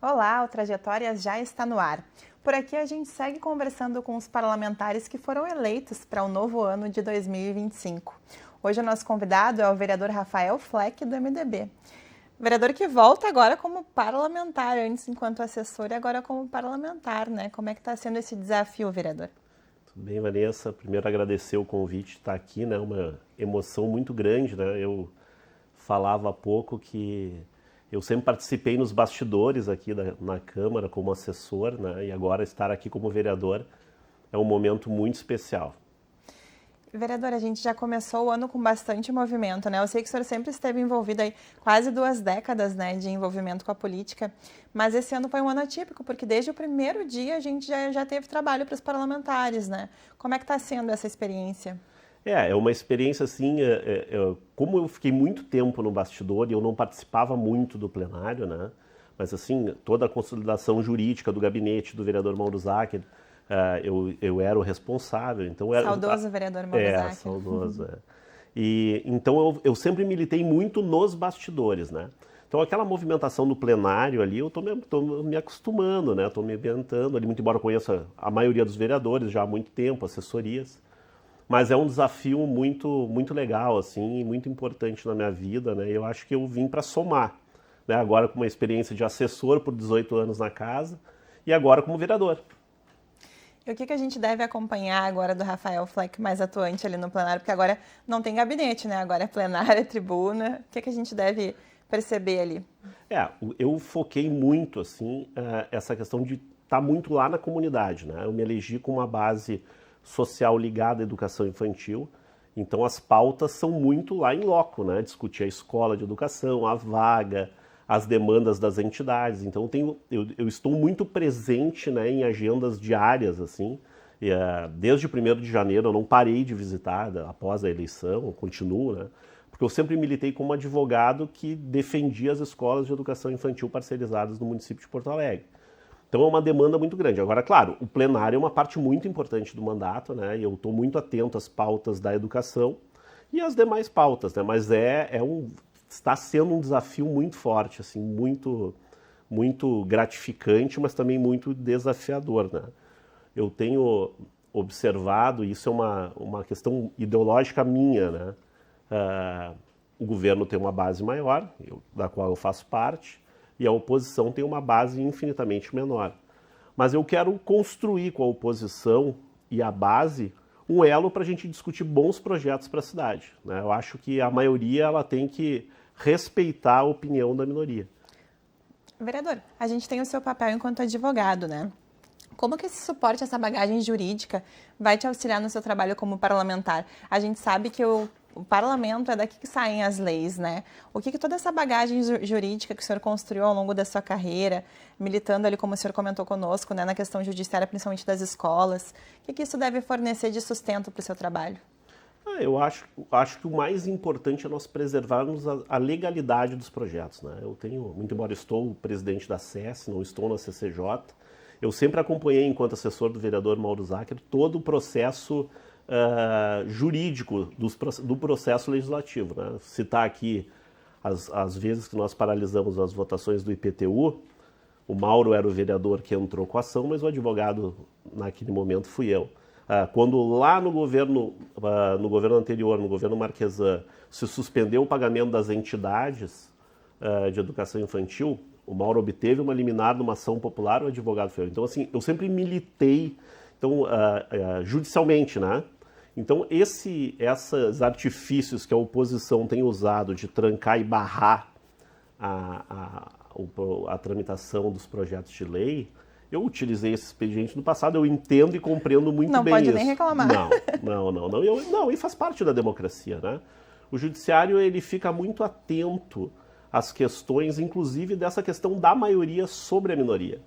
Olá, o Trajetórias já está no ar. Por aqui a gente segue conversando com os parlamentares que foram eleitos para o novo ano de 2025. Hoje o nosso convidado é o vereador Rafael Fleck, do MDB. Vereador que volta agora como parlamentar, antes enquanto assessor e agora como parlamentar, né? Como é que está sendo esse desafio, vereador? Tudo bem, Vanessa? Primeiro agradecer o convite de estar aqui, né? Uma emoção muito grande, né? Eu falava há pouco que eu sempre participei nos bastidores aqui na Câmara como assessor, né? E agora estar aqui como vereador é um momento muito especial. Vereador, a gente já começou o ano com bastante movimento, né? Eu sei que o senhor sempre esteve envolvido aí quase 2 décadas, né, de envolvimento com a política, mas esse ano foi um ano atípico, porque desde o primeiro dia a gente já teve trabalho para os parlamentares, né? Como é que está sendo essa experiência? É uma experiência assim, como eu fiquei muito tempo no bastidor e eu não participava muito do plenário, né? Mas assim, toda a consolidação jurídica do gabinete do vereador Mauro Zacher, eu era o responsável, então Saudoso vereador Mauro Zacher. saudoso. E então eu sempre militei muito nos bastidores, né? Então aquela movimentação do plenário ali, eu tô me acostumando, né? Tô me ambientando ali, muito embora eu conheça a maioria dos vereadores já há muito tempo, assessorias. Mas é um desafio muito legal, assim, e muito importante na minha vida, né? Eu acho que eu vim para somar, né? Agora com uma experiência de assessor por 18 anos na casa e agora como vereador. E o que a gente deve acompanhar agora do Rafael Fleck mais atuante ali no plenário? Porque agora não tem gabinete, né? Agora é plenário, é tribuna. O que a gente deve perceber ali? Eu foquei muito, assim, essa questão de estar muito lá na comunidade, né? Eu me elegi com uma base social ligada à educação infantil, então as pautas são muito lá em loco, né? Discutir a escola de educação, a vaga, as demandas das entidades. Então eu estou muito presente, né, em agendas diárias, assim. Desde o 1º de janeiro eu não parei de visitar após a eleição, eu continuo, né? Porque eu sempre militei como advogado que defendia as escolas de educação infantil parcerizadas no município de Porto Alegre. Então é uma demanda muito grande. Agora, claro, o plenário é uma parte muito importante do mandato, né? E eu estou muito atento às pautas da educação e às demais pautas, né? Mas está sendo um desafio muito forte, assim, muito gratificante, mas também muito desafiador, né? Eu tenho observado, e isso é uma questão ideológica minha, né? O governo tem uma base maior, da qual eu faço parte, e a oposição tem uma base infinitamente menor. Mas eu quero construir com a oposição e a base um elo para a gente discutir bons projetos para a cidade, né? Eu acho que a maioria ela tem que respeitar a opinião da minoria. Vereador, a gente tem o seu papel enquanto advogado, né? Como que esse suporte, essa bagagem jurídica vai te auxiliar no seu trabalho como parlamentar? A gente sabe que o parlamento é daqui que saem as leis, né? O que toda essa bagagem jurídica que o senhor construiu ao longo da sua carreira, militando ali, como o senhor comentou conosco, né, na questão judiciária, principalmente das escolas, o que isso deve fornecer de sustento para o seu trabalho? Eu acho que o mais importante é nós preservarmos a legalidade dos projetos, né? Muito embora estou presidente da SES, não estou na CCJ, eu sempre acompanhei, enquanto assessor do vereador Mauro Zacher, todo o processo jurídico do processo legislativo, né? Citar aqui as vezes que nós paralisamos as votações do IPTU, o Mauro era o vereador que entrou com a ação, mas o advogado naquele momento fui eu. Quando lá no governo anterior, no governo Marquesan, se suspendeu o pagamento das entidades de educação infantil, o Mauro obteve uma liminar numa ação popular, o advogado foi eu. Então, assim, eu sempre militei judicialmente, né? Então, esses artifícios que a oposição tem usado de trancar e barrar a tramitação dos projetos de lei, eu utilizei esse expediente no passado, eu entendo e compreendo muito bem isso. Não pode nem reclamar. Não, e faz parte da democracia, né? O judiciário, ele fica muito atento às questões, inclusive dessa questão da maioria sobre a minoria.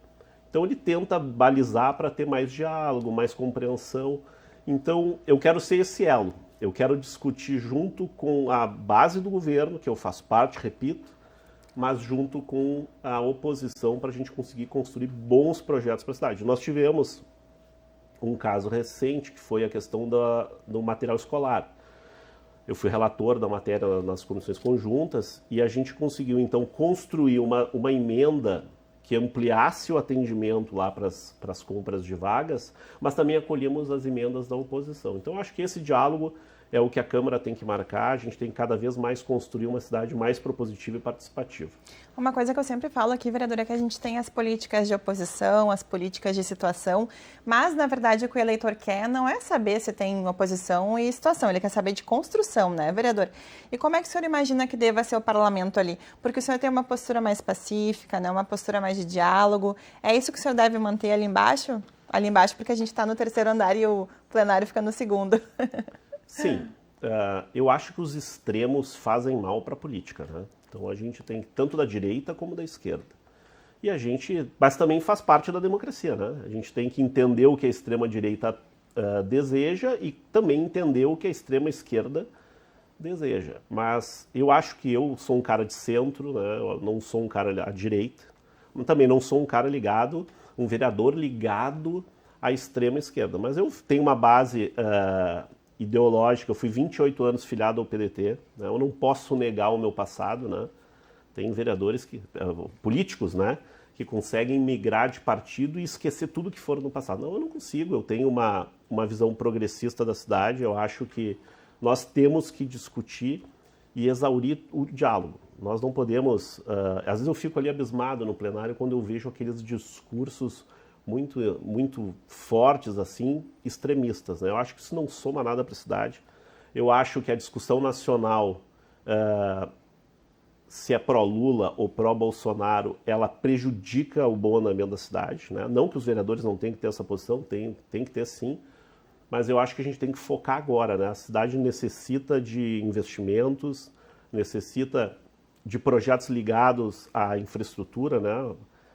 Então ele tenta balizar para ter mais diálogo, mais compreensão. Então eu quero ser esse elo, eu quero discutir junto com a base do governo, que eu faço parte, repito, mas junto com a oposição para a gente conseguir construir bons projetos para a cidade. Nós tivemos um caso recente que foi a questão do material escolar. Eu fui relator da matéria nas comissões conjuntas e a gente conseguiu então construir uma emenda que ampliasse o atendimento lá para as compras de vagas, mas também acolhemos as emendas da oposição. Então, acho que esse diálogo é o que a Câmara tem que marcar, a gente tem que cada vez mais construir uma cidade mais propositiva e participativa. Uma coisa que eu sempre falo aqui, vereador, é que a gente tem as políticas de oposição, as políticas de situação, mas, na verdade, o que o eleitor quer não é saber se tem oposição e situação, ele quer saber de construção, né, vereador? E como é que o senhor imagina que deva ser o parlamento ali? Porque o senhor tem uma postura mais pacífica, né, uma postura mais de diálogo, é isso que o senhor deve manter ali embaixo? Ali embaixo porque a gente está no terceiro andar e o plenário fica no segundo. Sim, eu acho que os extremos fazem mal para a política, né? Então a gente tem tanto da direita como da esquerda. Mas também faz parte da democracia, né? A gente tem que entender o que a extrema-direita deseja e também entender o que a extrema-esquerda deseja. Mas eu acho que eu sou um cara de centro, né? Eu não sou um cara à direita, também não sou um cara ligado, um vereador ligado à extrema-esquerda. Mas eu tenho uma base ideológica, eu fui 28 anos filiado ao PDT, né? Eu não posso negar o meu passado, né? Tem vereadores, políticos, né, que conseguem migrar de partido e esquecer tudo que foram no passado. Não, eu não consigo, eu tenho uma visão progressista da cidade, eu acho que nós temos que discutir e exaurir o diálogo. Nós não podemos, às vezes eu fico ali abismado no plenário quando eu vejo aqueles discursos muito fortes, assim, extremistas, né? Eu acho que isso não soma nada para a cidade. Eu acho que a discussão nacional, se é pró-Lula ou pró-Bolsonaro, ela prejudica o bom andamento da cidade, né? Não que os vereadores não tenham que ter essa posição, tem que ter sim, mas eu acho que a gente tem que focar agora, né? A cidade necessita de investimentos, necessita de projetos ligados à infraestrutura, né?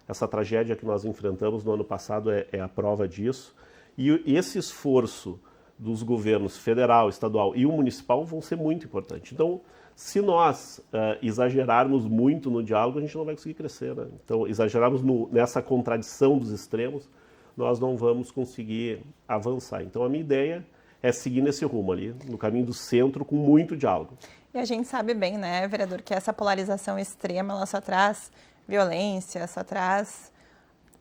Essa tragédia que nós enfrentamos no ano passado é a prova disso. E esse esforço dos governos federal, estadual e o municipal vão ser muito importantes. Então, se nós exagerarmos muito no diálogo, a gente não vai conseguir crescer, né? Então, exagerarmos nessa contradição dos extremos, nós não vamos conseguir avançar. Então, a minha ideia é seguir nesse rumo ali, no caminho do centro, com muito diálogo. E a gente sabe bem, né, vereador, que essa polarização extrema, ela só traz violência, só traz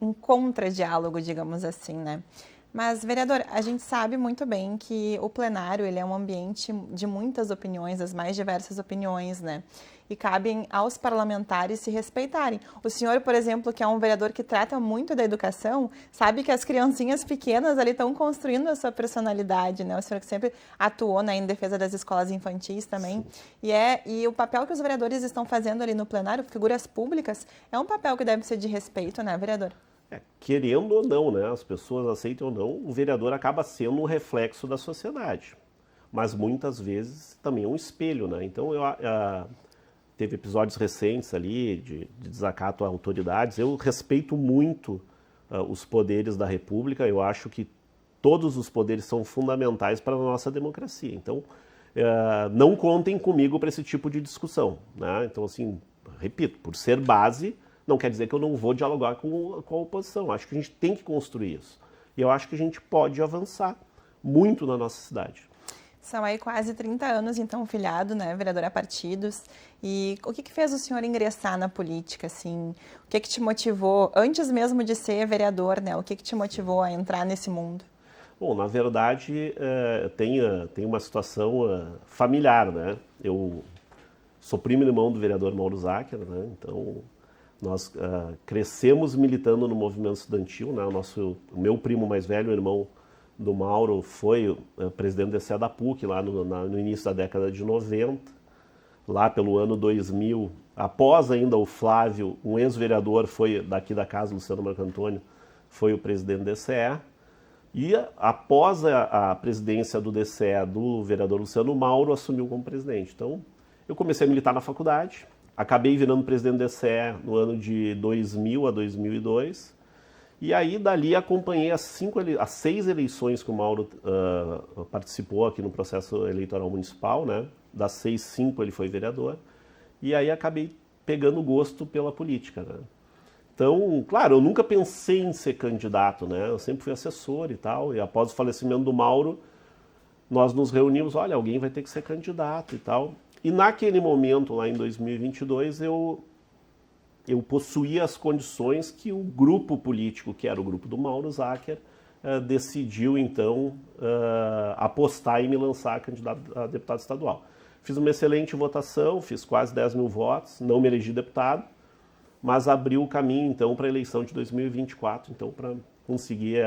um contra-diálogo, digamos assim, né? Mas, vereador, a gente sabe muito bem que o plenário ele é um ambiente de muitas opiniões, as mais diversas opiniões, né? E cabem aos parlamentares se respeitarem. O senhor, por exemplo, que é um vereador que trata muito da educação, sabe que as criancinhas pequenas ali estão construindo a sua personalidade, né? O senhor que sempre atuou, né, em defesa das escolas infantis também. E o papel que os vereadores estão fazendo ali no plenário, figuras públicas, é um papel que deve ser de respeito, né, vereador? Querendo ou não, né, as pessoas aceitam ou não, o vereador acaba sendo um reflexo da sociedade. Mas muitas vezes também é um espelho, né? Então, teve episódios recentes ali de desacato a autoridades. Eu respeito muito os poderes da República. Eu acho que todos os poderes são fundamentais para a nossa democracia. Então, não contem comigo para esse tipo de discussão, né? Então, assim, repito, por ser base, não quer dizer que eu não vou dialogar com a oposição. Acho que a gente tem que construir isso. E eu acho que a gente pode avançar muito na nossa cidade. São aí quase 30 anos, então, filiado, né, vereador a partidos. E o que fez o senhor ingressar na política, assim? O que te motivou, antes mesmo de ser vereador, né? O que te motivou a entrar nesse mundo? Bom, na verdade, tem uma situação familiar, né? Eu sou primo irmão do vereador Mauro Zacher, né? Então, nós crescemos militando no movimento estudantil, né? O meu primo mais velho, o irmão do Mauro, foi presidente do DCE da PUC lá no início da década de 90, lá pelo ano 2000, após ainda o Flávio, um ex-vereador foi daqui da casa, Luciano Marco Antônio, foi o presidente do DCE, e após a presidência do DCE do vereador Luciano, Mauro assumiu como presidente. Então, eu comecei a militar na faculdade, acabei virando presidente do DCE no ano de 2000 a 2002, e aí, dali, acompanhei as 6 eleições que o Mauro participou aqui no processo eleitoral municipal, né? Das 6, 5 ele foi vereador. E aí acabei pegando gosto pela política, né? Então, claro, eu nunca pensei em ser candidato, né? Eu sempre fui assessor e tal. E após o falecimento do Mauro, nós nos reunimos, olha, alguém vai ter que ser candidato e tal. E naquele momento, lá em 2022, eu eu possuía as condições que o grupo político, que era o grupo do Mauro Zacher, decidiu, então, apostar em me lançar candidato a deputado estadual. Fiz uma excelente votação, fiz quase 10 mil votos, não me elegi deputado, mas abriu o caminho, então, para a eleição de 2024, então, para conseguir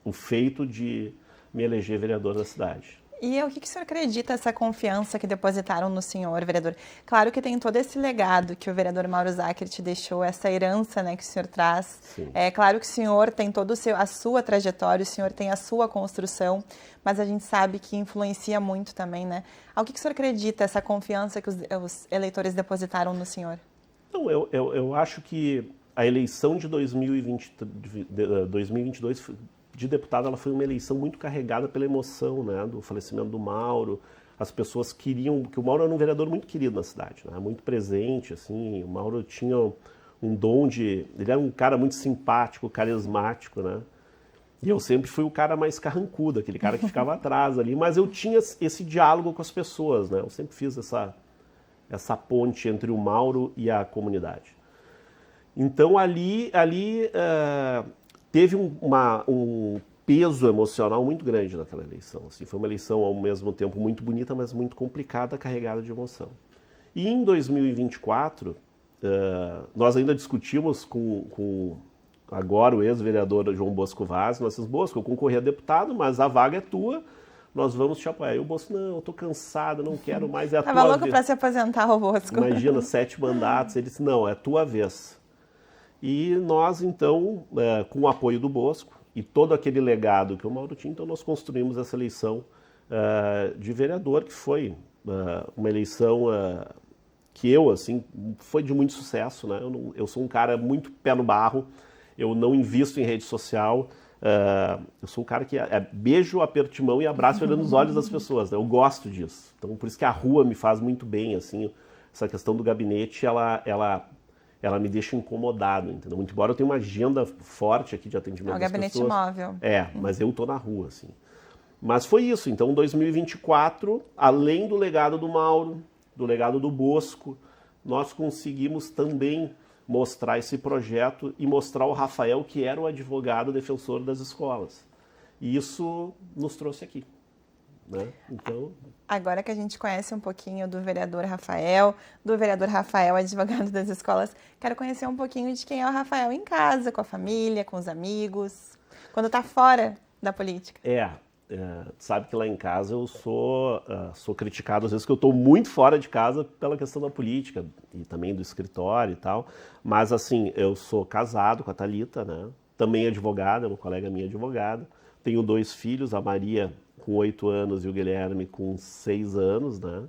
o feito de me eleger vereador da cidade. E o que o senhor acredita essa confiança que depositaram no senhor, vereador? Claro que tem todo esse legado que o vereador Mauro Zacher te deixou, essa herança, né, que o senhor traz. Sim. É claro que o senhor tem toda a sua trajetória, o senhor tem a sua construção, mas a gente sabe que influencia muito também, né? Ao que o senhor acredita essa confiança que os eleitores depositaram no senhor? Não, eu acho que a eleição de 2022 de deputado, ela foi uma eleição muito carregada pela emoção, né, do falecimento do Mauro. As pessoas queriam, porque o Mauro era um vereador muito querido na cidade, né, muito presente, assim. O Mauro tinha um dom ele era um cara muito simpático, carismático, né. E eu sempre fui o cara mais carrancudo, aquele cara que ficava atrás ali, mas eu tinha esse diálogo com as pessoas, né. Eu sempre fiz essa ponte entre o Mauro e a comunidade. Então ali teve um peso emocional muito grande naquela eleição. Assim, foi uma eleição ao mesmo tempo muito bonita, mas muito complicada, carregada de emoção. E em 2024, nós ainda discutimos com agora o ex-vereador João Bosco Vaz, nós dissemos, Bosco, eu concorri a deputado, mas a vaga é tua, nós vamos te apoiar. E o Bosco, não, eu tô cansado, não quero mais, é a tua vez. Tava louco para se aposentar, o Bosco. Imagina, 7 mandatos. Ele disse, não, é a tua vez. E nós, então, com o apoio do Bosco e todo aquele legado que o Mauro tinha, então nós construímos essa eleição de vereador, que foi uma eleição que assim, foi de muito sucesso, né? Eu sou um cara muito pé no barro, eu não invisto em rede social, eu sou um cara que beijo, aperto de mão e abraço olhando nos olhos das pessoas, né? Eu gosto disso. Então, por isso que a rua me faz muito bem, assim, essa questão do gabinete, ela me deixa incomodado, entendeu? Muito embora eu tenha uma agenda forte aqui de atendimento das pessoas. É o gabinete móvel. Mas eu tô na rua, assim. Mas foi isso. Então, 2024, além do legado do Mauro, do legado do Bosco, nós conseguimos também mostrar esse projeto e mostrar o Rafael, que era o advogado defensor das escolas. E isso nos trouxe aqui, né? Então... Agora que a gente conhece um pouquinho do vereador Rafael, advogado das escolas, quero conhecer um pouquinho de quem é o Rafael em casa, com a família, com os amigos, quando está fora da política. Sabe que lá em casa eu sou criticado às vezes que eu estou muito fora de casa pela questão da política e também do escritório e tal, mas assim, eu sou casado com a Thalita, né? Também advogada, uma colega minha advogada, tenho 2 filhos, a Maria com 8 anos e o Guilherme com 6 anos, né?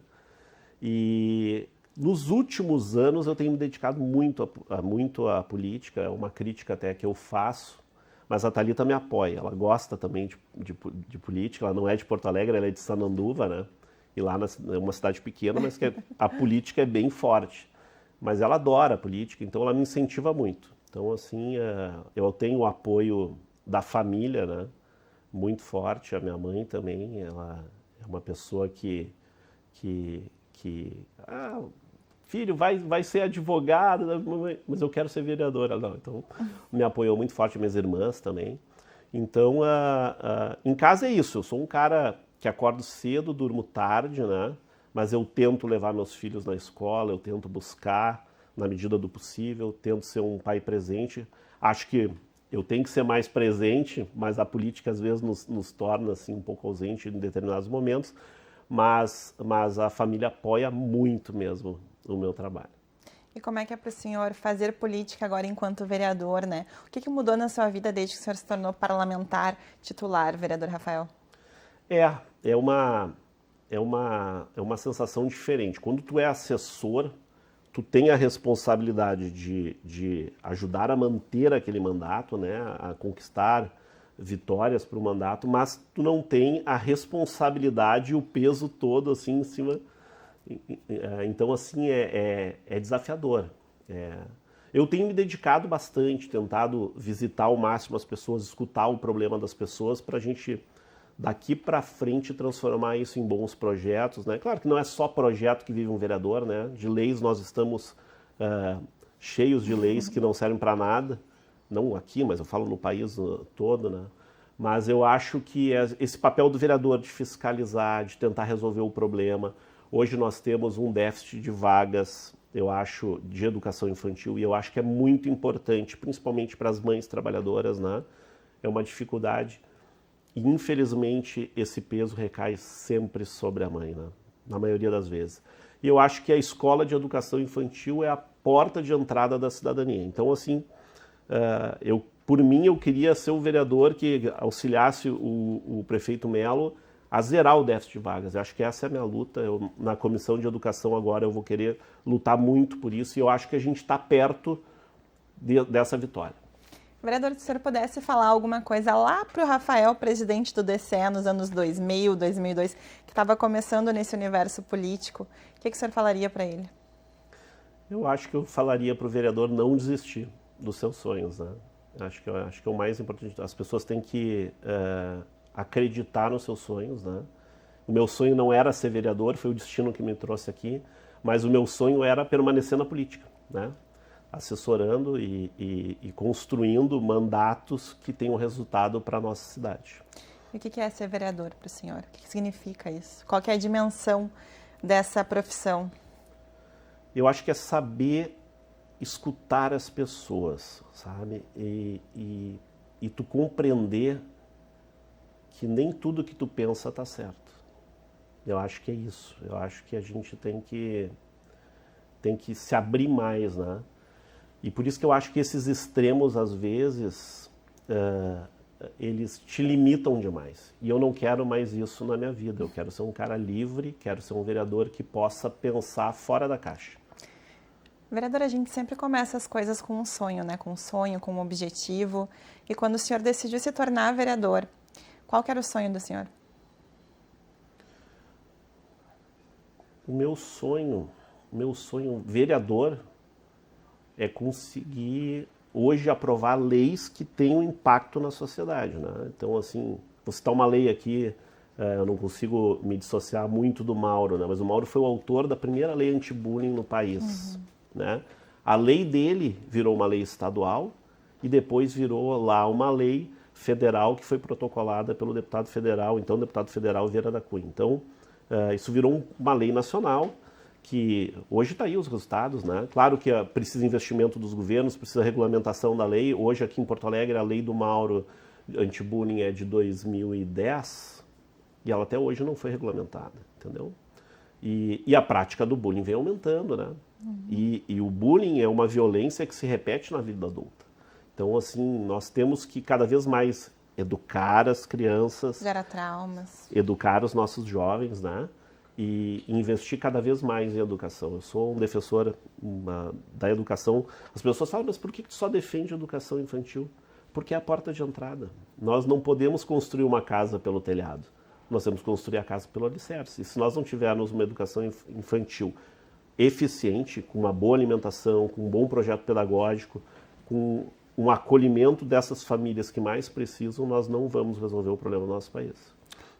E nos últimos anos eu tenho me dedicado muito à política, é uma crítica até que eu faço, mas a Thalita me apoia, ela gosta também de política, ela não é de Porto Alegre, ela é de Sananduva, né? E lá é uma cidade pequena, mas que a política é bem forte. Mas ela adora a política, então ela me incentiva muito. Então, assim, eu tenho o apoio da família, né? Muito forte, a minha mãe também, ela é uma pessoa que filho, vai ser advogado, mas eu quero ser vereadora. Não, então, me apoiou muito forte, minhas irmãs também. Então, em casa é isso, eu sou um cara que acordo cedo, durmo tarde, né? Mas eu tento levar meus filhos na escola, eu tento buscar, na medida do possível, tento ser um pai presente. Acho que eu tenho que ser mais presente, mas a política às vezes nos torna assim, um pouco ausente em determinados momentos, mas a família apoia muito mesmo o meu trabalho. E como é que é para o senhor fazer política agora enquanto vereador, né? O que mudou na sua vida desde que o senhor se tornou parlamentar titular, vereador Rafael? É uma sensação diferente. Quando tu é assessor, tu tem a responsabilidade de ajudar a manter aquele mandato, né, a conquistar vitórias para o mandato, mas tu não tem a responsabilidade e o peso todo assim em cima. Então, assim, é desafiador. Eu tenho me dedicado bastante, tentado visitar ao máximo as pessoas, escutar o problema das pessoas para a gente, daqui para frente, transformar isso em bons projetos, né? Claro que não é só projeto que vive um vereador, né? De leis nós estamos cheios de leis que não servem para nada, não aqui, mas eu falo no país todo, né? Mas eu acho que esse papel do vereador de fiscalizar, de tentar resolver o problema. Hoje nós temos um déficit de vagas, eu acho, de educação infantil, e eu acho que é muito importante, principalmente para as mães trabalhadoras, né? É uma dificuldade. E, infelizmente, esse peso recai sempre sobre a mãe, né? Na maioria das vezes. E eu acho que a escola de educação infantil é a porta de entrada da cidadania. Então, assim, por mim, eu queria ser o vereador que auxiliasse o prefeito Melo a zerar o déficit de vagas. Eu acho que essa é a minha luta. Na comissão de educação agora eu vou querer lutar muito por isso e eu acho que a gente está perto dessa vitória. Vereador, se o senhor pudesse falar alguma coisa lá para o Rafael, presidente do DCE nos anos 2000, 2002, que estava começando nesse universo político, o que o senhor falaria para ele? Eu acho que eu falaria para o vereador não desistir dos seus sonhos, né? Acho que é o mais importante. As pessoas têm que acreditar nos seus sonhos, né? O meu sonho não era ser vereador, foi o destino que me trouxe aqui, mas o meu sonho era permanecer na política, né? Assessorando e construindo mandatos que tenham resultado para a nossa cidade. E o que é ser vereador para o senhor? O que significa isso? Qual que é a dimensão dessa profissão? Eu acho que é saber escutar as pessoas, sabe? E tu compreender que nem tudo que tu pensa está certo. Eu acho que é isso. Eu acho que a gente tem que se abrir mais, né? E por isso que eu acho que esses extremos, às vezes, eles te limitam demais. E eu não quero mais isso na minha vida. Eu quero ser um cara livre, quero ser um vereador que possa pensar fora da caixa. Vereador, a gente sempre começa as coisas com um sonho, né? Com um sonho, com um objetivo. E quando o senhor decidiu se tornar vereador, qual que era o sonho do senhor? O meu sonho vereador é conseguir hoje aprovar leis que tenham impacto na sociedade, né? Então, assim, vou citar uma lei aqui, eu não consigo me dissociar muito do Mauro, né? Mas o Mauro foi o autor da primeira lei anti-bullying no país, né? A lei dele virou uma lei estadual e depois virou lá uma lei federal que foi protocolada pelo deputado federal, então deputado federal Vieira da Cunha. Então, isso virou uma lei nacional que hoje está aí os resultados, né? Claro que precisa investimento dos governos, precisa regulamentação da lei. Hoje aqui em Porto Alegre a lei do Mauro anti-bullying é de 2010 e ela até hoje não foi regulamentada, entendeu? E a prática do bullying vem aumentando, né? E o bullying é uma violência que se repete na vida adulta. Então, assim, nós temos que cada vez mais educar as crianças, Gerar traumas, educar os nossos jovens, né? E investir cada vez mais em educação. Eu sou um defensor da educação. As pessoas falam, mas por que tu só defende a educação infantil? Porque é a porta de entrada. Nós não podemos construir uma casa pelo telhado. Nós temos que construir a casa pelo alicerce. E se nós não tivermos uma educação infantil eficiente, com uma boa alimentação, com um bom projeto pedagógico, com um acolhimento dessas famílias que mais precisam, nós não vamos resolver o problema do nosso país.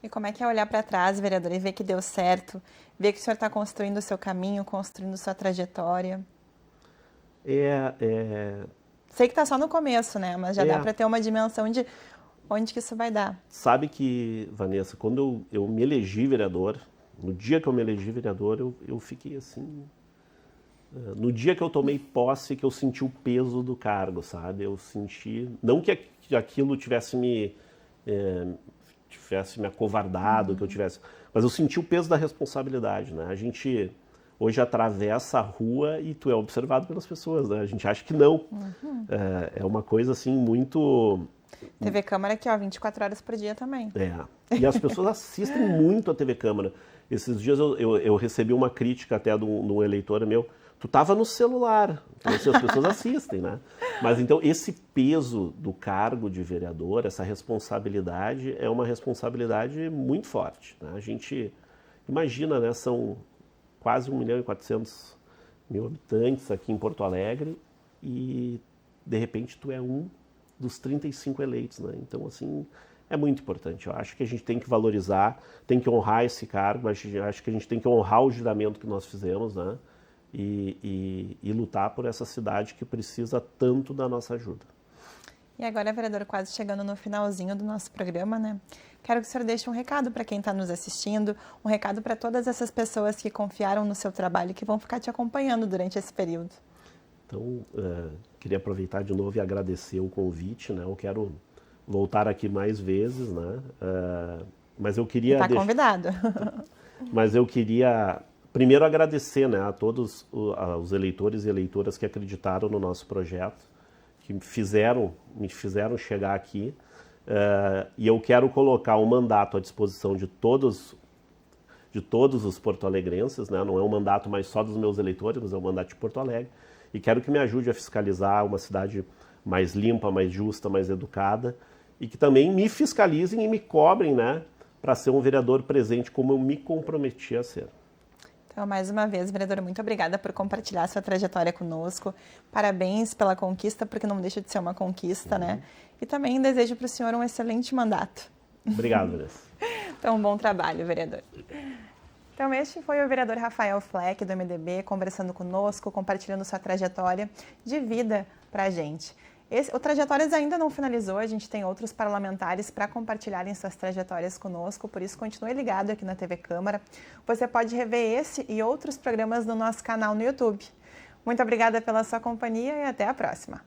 E como é que é olhar para trás, vereador, e ver que deu certo, ver que o senhor está construindo o seu caminho, construindo sua trajetória? Sei que está só no começo, né? Mas já dá para ter uma dimensão de onde que isso vai dar. Sabe que, Vanessa, quando eu me elegi vereador, no dia que eu me elegi vereador, eu fiquei assim... No dia que eu tomei posse, que eu senti o peso do cargo, sabe? Eu senti... Não que aquilo tivesse me acovardado, que eu tivesse... Mas eu senti o peso da responsabilidade, né? A gente hoje atravessa a rua e tu é observado pelas pessoas, né? A gente acha que não. É uma coisa, assim, muito... TV Câmara aqui, ó, 24 horas por dia também. E as pessoas assistem muito a TV Câmara. Esses dias eu recebi uma crítica até de um eleitor meu. Tu estava no celular. Então, assim, as pessoas assistem, né? Mas então esse peso do cargo de vereador, essa responsabilidade, é uma responsabilidade muito forte, né? A gente imagina, né? São quase 1.400.000 habitantes aqui em Porto Alegre e de repente tu é um dos 35 eleitos, né? Então, assim, é muito importante. Eu acho que a gente tem que valorizar, tem que honrar esse cargo, acho que a gente tem que honrar o juramento que nós fizemos, né? e lutar por essa cidade que precisa tanto da nossa ajuda. E agora, vereador, quase chegando no finalzinho do nosso programa, né? Quero que o senhor deixe um recado para quem está nos assistindo, um recado para todas essas pessoas que confiaram no seu trabalho e que vão ficar te acompanhando durante esse período. Então, queria aproveitar de novo e agradecer o convite, né? Eu quero voltar aqui mais vezes, né? Mas eu queria... Está convidado. Mas eu queria primeiro agradecer, né, a todos os eleitores e eleitoras que acreditaram no nosso projeto, que me fizeram chegar aqui. E eu quero colocar um mandato à disposição de todos os porto-alegrenses, né? Não é um mandato mais só dos meus eleitores, mas é um mandato de Porto Alegre. E quero que me ajude a fiscalizar uma cidade mais limpa, mais justa, mais educada, e que também me fiscalizem e me cobrem, né, para ser um vereador presente como eu me comprometi a ser. Então, mais uma vez, vereador, muito obrigada por compartilhar sua trajetória conosco. Parabéns pela conquista, porque não deixa de ser uma conquista, né? E também desejo para o senhor um excelente mandato. Obrigado, Vanessa. Então, um bom trabalho, vereador. Então, este foi o vereador Rafael Fleck, do MDB, conversando conosco, compartilhando sua trajetória de vida para a gente. O Trajetórias ainda não finalizou, a gente tem outros parlamentares para compartilharem suas trajetórias conosco, por isso continue ligado aqui na TV Câmara. Você pode rever esse e outros programas no nosso canal no YouTube. Muito obrigada pela sua companhia e até a próxima.